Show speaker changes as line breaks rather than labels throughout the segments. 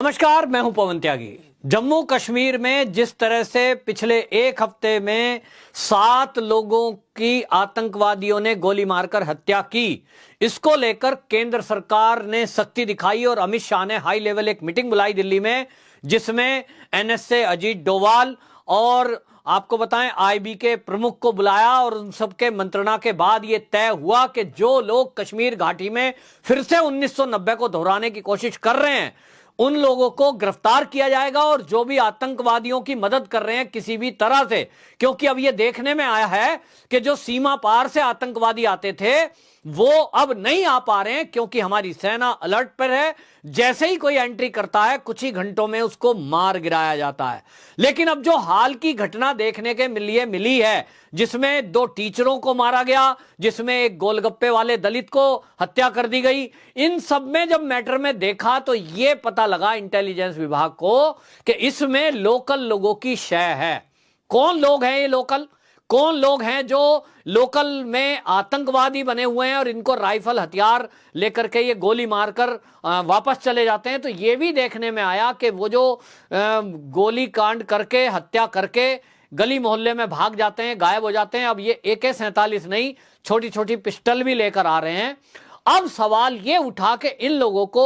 नमस्कार, मैं हूं पवन त्यागी। जम्मू कश्मीर में जिस तरह से पिछले एक हफ्ते में 7 लोगों की आतंकवादियों ने गोली मारकर हत्या की, इसको लेकर केंद्र सरकार ने सख्ती दिखाई और अमित शाह ने हाई लेवल एक मीटिंग बुलाई दिल्ली में, जिसमें एनएसए अजीत डोभाल और आपको बताएं आईबी के प्रमुख को बुलाया और उन सबके मंत्रणा के बाद यह तय हुआ कि जो लोग कश्मीर घाटी में फिर से 1990 को दोहराने की कोशिश कर रहे हैं उन लोगों को गिरफ्तार किया जाएगा और जो भी आतंकवादियों की मदद कर रहे हैं किसी भी तरह से, क्योंकि अब यह देखने में आया है कि जो सीमा पार से आतंकवादी आते थे वो अब नहीं आ पा रहे हैं, क्योंकि हमारी सेना अलर्ट पर है। जैसे ही कोई एंट्री करता है कुछ ही घंटों में उसको मार गिराया जाता है। लेकिन अब जो हाल की घटना देखने के लिए मिली है, जिसमें 2 टीचरों को मारा गया, जिसमें एक गोलगप्पे वाले दलित को हत्या कर दी गई, इन सब में जब मैटर में देखा तो यह पता लगा इंटेलिजेंस विभाग को कि इसमें लोकल लोगों की शय है। कौन लोग हैं ये लोकल? कौन लोग हैं जो लोकल में आतंकवादी बने हुए हैं और इनको राइफल हथियार लेकर के ये गोली मारकर वापस चले जाते हैं? तो ये भी देखने में आया कि वो जो गोली कांड करके हत्या करके गली मोहल्ले में भाग जाते हैं, गायब हो जाते हैं, अब ये AK-47 नहीं, छोटी छोटी पिस्टल भी लेकर आ रहे हैं। अब सवाल ये उठा कि इन लोगों को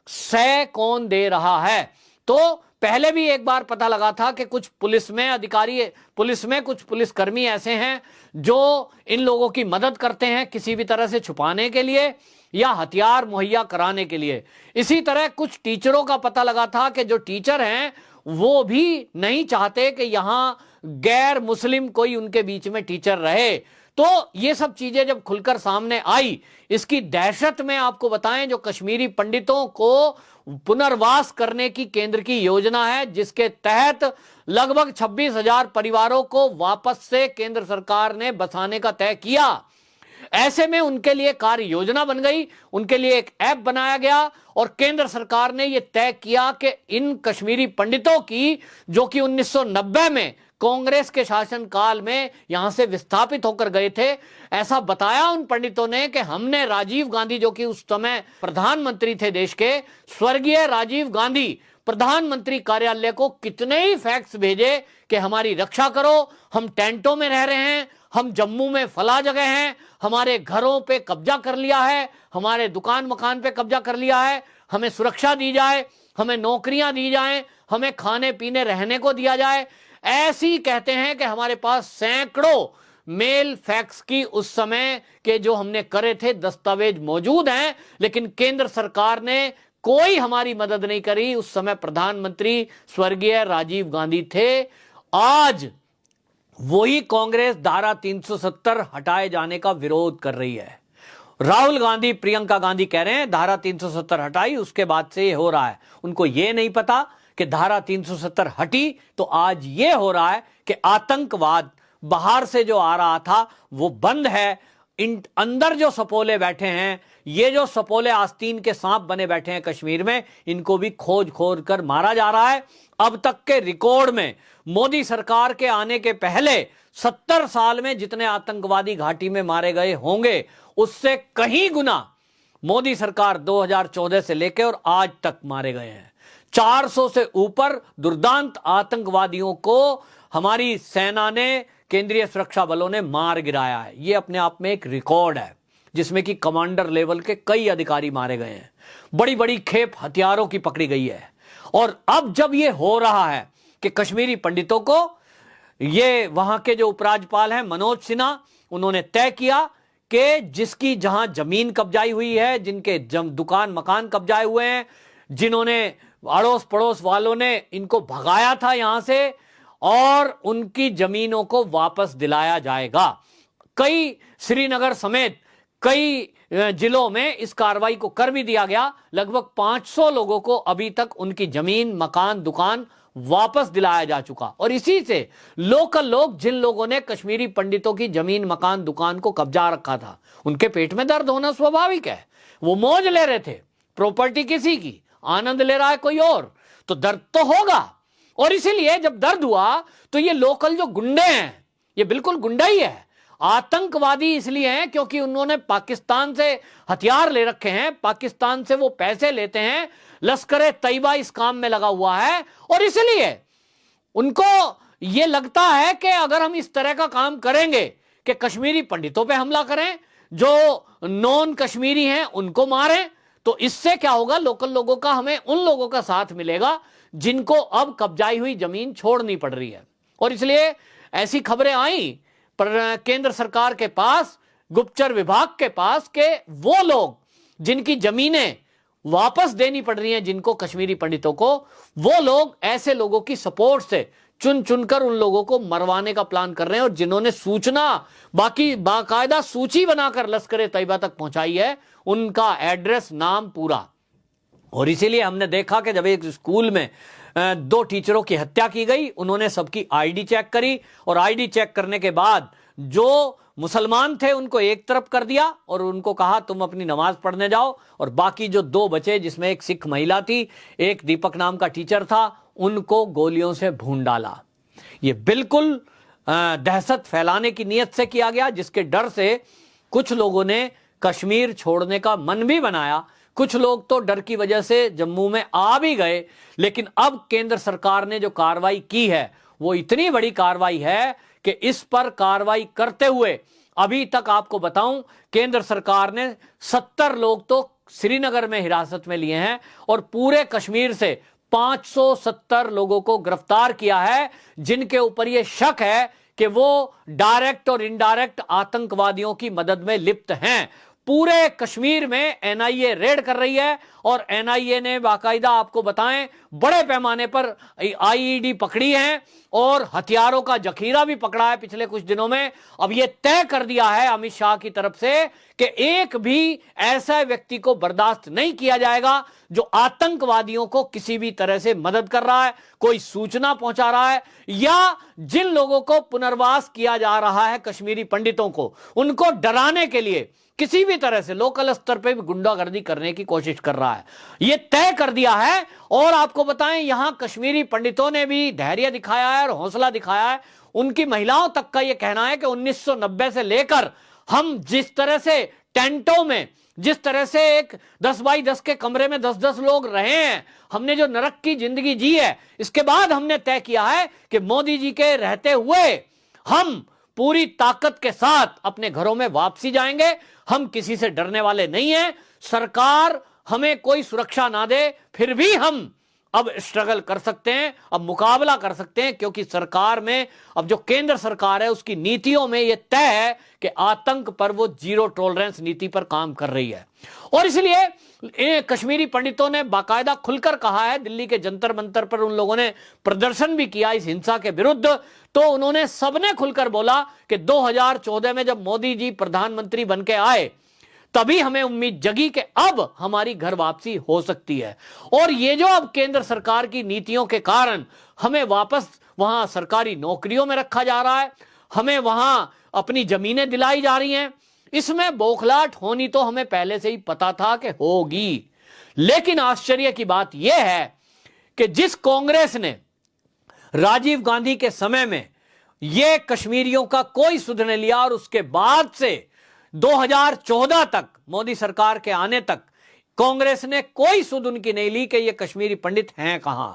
शय कौन दे रहा है? तो पहले भी एक बार पता लगा था कि कुछ पुलिस में अधिकारी, पुलिस में कुछ पुलिसकर्मी ऐसे हैं जो इन लोगों की मदद करते हैं किसी भी तरह से छुपाने के लिए या हथियार मुहैया कराने के लिए। इसी तरह कुछ टीचरों का पता लगा था कि जो टीचर हैं वो भी नहीं चाहते कि यहां गैर मुस्लिम कोई उनके बीच में टीचर रहे। तो ये सब चीजें जब खुलकर सामने आई, इसकी दहशत में आपको बताएं, जो कश्मीरी पंडितों को पुनर्वास करने की केंद्र की योजना है, जिसके तहत लगभग 26,000 परिवारों को वापस से केंद्र सरकार ने बसाने का तय किया। ऐसे में उनके लिए कार्य योजना बन गई, उनके लिए एक ऐप बनाया गया और केंद्र सरकार ने यह तय किया कि इन कश्मीरी पंडितों की, जो कि 1990 में कांग्रेस के शासनकाल में यहां से विस्थापित होकर गए थे, ऐसा बताया उन पंडितों ने कि हमने राजीव गांधी, जो कि उस समय प्रधानमंत्री थे देश के, स्वर्गीय राजीव गांधी प्रधानमंत्री कार्यालय को कितने ही फैक्स भेजे कि हमारी रक्षा करो, हम टेंटों में रह रहे हैं, हम जम्मू में फला जगह हैं, हमारे घरों पे कब्जा कर लिया है, हमारे दुकान मकान पे कब्जा कर लिया है, हमें सुरक्षा दी जाए, हमें नौकरियां दी जाएं, हमें खाने पीने रहने को दिया जाए। ऐसी कहते हैं कि हमारे पास सैकड़ों मेल फैक्स की उस समय के जो हमने करे थे दस्तावेज मौजूद हैं, लेकिन केंद्र सरकार ने कोई हमारी मदद नहीं करी। उस समय प्रधानमंत्री स्वर्गीय राजीव गांधी थे। आज वही कांग्रेस धारा 370 हटाए जाने का विरोध कर रही है। राहुल गांधी, प्रियंका गांधी कह रहे हैं धारा 370 हटाई, उसके बाद से ये हो रहा है। उनको ये नहीं पता कि धारा 370 हटी तो आज ये हो रहा है कि आतंकवाद बाहर से जो आ रहा था वो बंद है। इन अंदर जो सपोले बैठे हैं, ये जो सपोले आस्तीन के सांप बने बैठे हैं कश्मीर में, इनको भी खोज खोज कर मारा जा रहा है। अब तक के रिकॉर्ड में मोदी सरकार के आने के पहले 70 साल में जितने आतंकवादी घाटी में मारे गए होंगे, उससे कहीं गुना मोदी सरकार 2014 से लेकर और आज तक मारे गए हैं। 400 से ऊपर दुर्दांत आतंकवादियों को हमारी सेना ने, केंद्रीय सुरक्षा बलों ने मार गिराया है। यह अपने आप में एक रिकॉर्ड है, जिसमें कि कमांडर लेवल के कई अधिकारी मारे गए हैं, बड़ी बड़ी खेप हथियारों की पकड़ी गई है। और अब जब यह हो रहा है कि कश्मीरी पंडितों को, ये वहां के जो उपराज्यपाल हैं मनोज सिन्हा, उन्होंने तय किया कि जिसकी जहां जमीन कब्जाई हुई है, जिनके दुकान मकान कब्जाए हुए हैं, जिन्होंने अड़ोस पड़ोस वालों ने इनको भगाया था यहां से, और उनकी जमीनों को वापस दिलाया जाएगा। कई श्रीनगर समेत कई जिलों में इस कार्रवाई को कर भी दिया गया। लगभग 500 लोगों को अभी तक उनकी जमीन, मकान, दुकान वापस दिलाया जा चुका। और इसी से लोकल लोग, जिन लोगों ने कश्मीरी पंडितों की जमीन, मकान, दुकान को कब्जा रखा था, उनके पेट में दर्द होना स्वाभाविक है। वो मौज ले रहे थे, प्रॉपर्टी किसी की, आनंद ले रहा है कोई और, तो दर्द तो होगा। और इसीलिए जब दर्द हुआ तो ये लोकल जो गुंडे हैं, ये बिल्कुल गुंडा ही है, आतंकवादी इसलिए हैं क्योंकि उन्होंने पाकिस्तान से हथियार ले रखे हैं, पाकिस्तान से वो पैसे लेते हैं, लश्कर तैयबा इस काम में लगा हुआ है और इसलिए उनको यह लगता है कि अगर हम इस तरह का काम करेंगे कि कश्मीरी पंडितों पे हमला करें, जो नॉन कश्मीरी हैं उनको मारें, तो इससे क्या होगा, लोकल लोगों का, हमें उन लोगों का साथ मिलेगा जिनको अब कब्जाई हुई जमीन छोड़नी पड़ रही है। और इसलिए ऐसी खबरें आई पर केंद्र सरकार के पास, गुप्तचर विभाग के पास, के वो लोग जिनकी जमीनें वापस देनी पड़ रही हैं जिनको, कश्मीरी पंडितों को, वो लोग ऐसे लोगों की सपोर्ट से चुन चुनकर उन लोगों को मरवाने का प्लान कर रहे हैं और जिन्होंने सूचना बाकायदा सूची बनाकर लश्कर तैयबा तक पहुंचाई है, उनका एड्रेस, नाम पूरा। और इसीलिए हमने देखा कि जब एक स्कूल में 2 टीचरों की हत्या की गई, उन्होंने सबकी आईडी चेक करी और आईडी चेक करने के बाद जो मुसलमान थे उनको एक तरफ कर दिया और उनको कहा तुम अपनी नमाज पढ़ने जाओ, और बाकी जो 2 बचे, जिसमें एक सिख महिला थी, एक दीपक नाम का टीचर था, उनको गोलियों से भून डाला। यह बिल्कुल दहशत फैलाने की नीयत से किया गया, जिसके डर से कुछ लोगों ने कश्मीर छोड़ने का मन भी बनाया। कुछ लोग तो डर की वजह से जम्मू में आ भी गए। लेकिन अब केंद्र सरकार ने जो कार्रवाई की है वो इतनी बड़ी कार्रवाई है कि इस पर कार्रवाई करते हुए अभी तक आपको बताऊं, केंद्र सरकार ने 70 लोग तो श्रीनगर में हिरासत में लिए हैं और पूरे कश्मीर से 570 लोगों को गिरफ्तार किया है, जिनके ऊपर यह शक है कि वो डायरेक्ट और इनडायरेक्ट आतंकवादियों की मदद में लिप्त हैं। पूरे कश्मीर में एनआईए रेड कर रही है और एनआईए ने बाकायदा, आपको बताएं, बड़े पैमाने पर आईईडी पकड़ी है और हथियारों का जखीरा भी पकड़ा है पिछले कुछ दिनों में। अब यह तय कर दिया है अमित शाह की तरफ से कि एक भी ऐसा व्यक्ति को बर्दाश्त नहीं किया जाएगा जो आतंकवादियों को किसी भी तरह से मदद कर रहा है, कोई सूचना पहुंचा रहा है, या जिन लोगों को पुनर्वास किया जा रहा है, कश्मीरी पंडितों को, उनको डराने के लिए किसी भी तरह से लोकल स्तर पे भी गुंडागर्दी करने की कोशिश कर रहा है। यह तय कर दिया है। और आपको बताएं, यहां कश्मीरी पंडितों ने भी धैर्य दिखाया है और हौसला दिखाया है। उनकी महिलाओं तक का यह कहना है कि 1990 से लेकर हम जिस तरह से टेंटों में, जिस तरह से एक 10 बाई 10 के कमरे में 10-10 लोग रहे हैं, हमने जो नरक की जिंदगी जी है, इसके बाद हमने तय किया है कि मोदी जी के रहते हुए हम पूरी ताकत के साथ अपने घरों में वापसी जाएंगे। हम किसी से डरने वाले नहीं हैं। सरकार हमें कोई सुरक्षा ना दे, फिर भी हम अब स्ट्रगल कर सकते हैं, अब मुकाबला कर सकते हैं, क्योंकि सरकार में, अब जो केंद्र सरकार है उसकी नीतियों में यह तय है कि आतंक पर वो जीरो टॉलरेंस नीति पर काम कर रही है। और इसलिए कश्मीरी पंडितों ने बाकायदा खुलकर कहा है, दिल्ली के जंतर मंतर पर उन लोगों ने प्रदर्शन भी किया इस हिंसा के विरुद्ध, तो उन्होंने सबने खुलकर बोला कि 2014 में जब मोदी जी प्रधानमंत्री बन के आए, तभी हमें उम्मीद जगी कि अब हमारी घर वापसी हो सकती है। और ये जो अब केंद्र सरकार की नीतियों के कारण हमें वापस वहां सरकारी नौकरियों में रखा जा रहा है, हमें वहां अपनी जमीनें दिलाई जा रही हैं, इसमें बौखलाहट होनी तो हमें पहले से ही पता था कि होगी। लेकिन आश्चर्य की बात यह है कि जिस कांग्रेस ने राजीव गांधी के समय में यह कश्मीरियों का कोई सुध नहीं लिया और उसके बाद से 2014 तक, मोदी सरकार के आने तक, कांग्रेस ने कोई सुध उनकी नहीं ली कि ये कश्मीरी पंडित हैं कहां,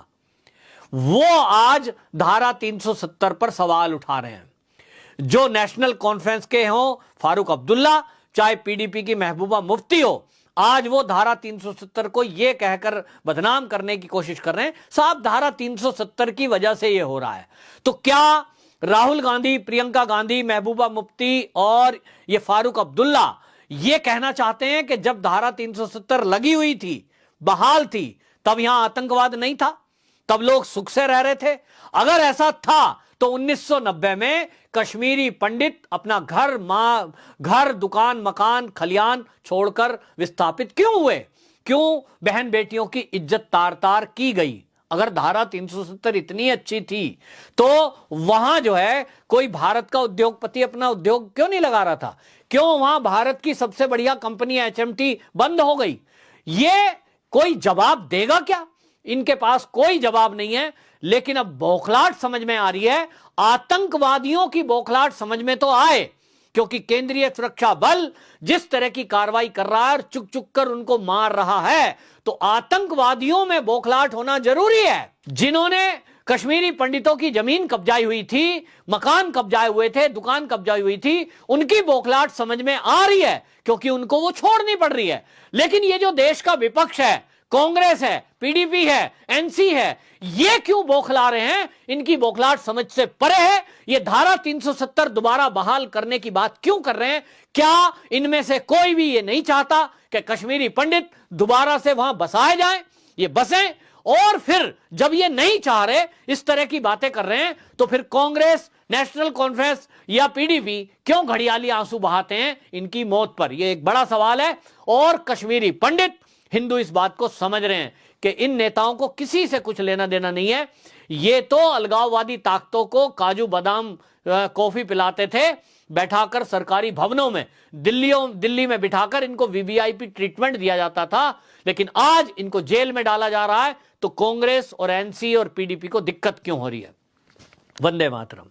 वो आज धारा 370 पर सवाल उठा रहे हैं। जो नेशनल कॉन्फ्रेंस के हों फारूक अब्दुल्ला, चाहे पीडीपी की महबूबा मुफ्ती हो, आज वो धारा 370 को ये कहकर बदनाम करने की कोशिश कर रहे हैं, साहब धारा 370 की वजह से ये हो रहा है। तो क्या राहुल गांधी, प्रियंका गांधी, महबूबा मुफ्ती और ये फारूक अब्दुल्ला ये कहना चाहते हैं कि जब धारा 370 लगी हुई थी, बहाल थी, तब यहां आतंकवाद नहीं था, तब लोग सुख से रह रहे थे? अगर ऐसा था तो 1990 में कश्मीरी पंडित अपना घर, दुकान, मकान, खलियान छोड़कर विस्थापित क्यों हुए? क्यों बहन बेटियों की इज्जत तार तार की गई? अगर धारा 370 इतनी अच्छी थी तो वहां जो है कोई भारत का उद्योगपति अपना उद्योग क्यों नहीं लगा रहा था? क्यों वहां भारत की सबसे बढ़िया कंपनी एचएमटी बंद हो गई? ये कोई जवाब देगा क्या? इनके पास कोई जवाब नहीं है। लेकिन अब बौखलाहट समझ में आ रही है, आतंकवादियों की बौखलाहट समझ में तो आए क्योंकि केंद्रीय सुरक्षा बल जिस तरह की कार्रवाई कर रहा है और चुक चुक कर उनको मार रहा है, तो आतंकवादियों में बौखलाहट होना जरूरी है। जिन्होंने कश्मीरी पंडितों की जमीन कब्जाई हुई थी, मकान कब्जाए हुए थे, दुकान कब्जाई हुई थी, उनकी बौखलाहट समझ में आ रही है क्योंकि उनको वो छोड़नी पड़ रही है। लेकिन ये जो देश का विपक्ष है, कांग्रेस है, पीडीपी है, एनसी है, ये क्यों बौखला रहे हैं? इनकी बौखलाहट समझ से परे है। ये धारा 370 दोबारा बहाल करने की बात क्यों कर रहे हैं? क्या इनमें से कोई भी ये नहीं चाहता कि कश्मीरी पंडित दोबारा से वहां बसाए जाएं? ये बसें, और फिर जब ये नहीं चाह रहे, इस तरह की बातें कर रहे हैं, तो फिर कांग्रेस, नेशनल कॉन्फ्रेंस या पीडीपी क्यों घड़ियाली आंसू बहाते हैं इनकी मौत पर? यह एक बड़ा सवाल है। और कश्मीरी पंडित, हिंदू इस बात को समझ रहे हैं कि इन नेताओं को किसी से कुछ लेना देना नहीं है। ये तो अलगाववादी ताकतों को काजू बादाम कॉफी पिलाते थे, बैठाकर सरकारी भवनों में, दिल्ली में बिठाकर इनको वीवीआईपी ट्रीटमेंट दिया जाता था। लेकिन आज इनको जेल में डाला जा रहा है, तो कांग्रेस और एनसी और पीडीपी को दिक्कत क्यों हो रही है? वंदे मातरम।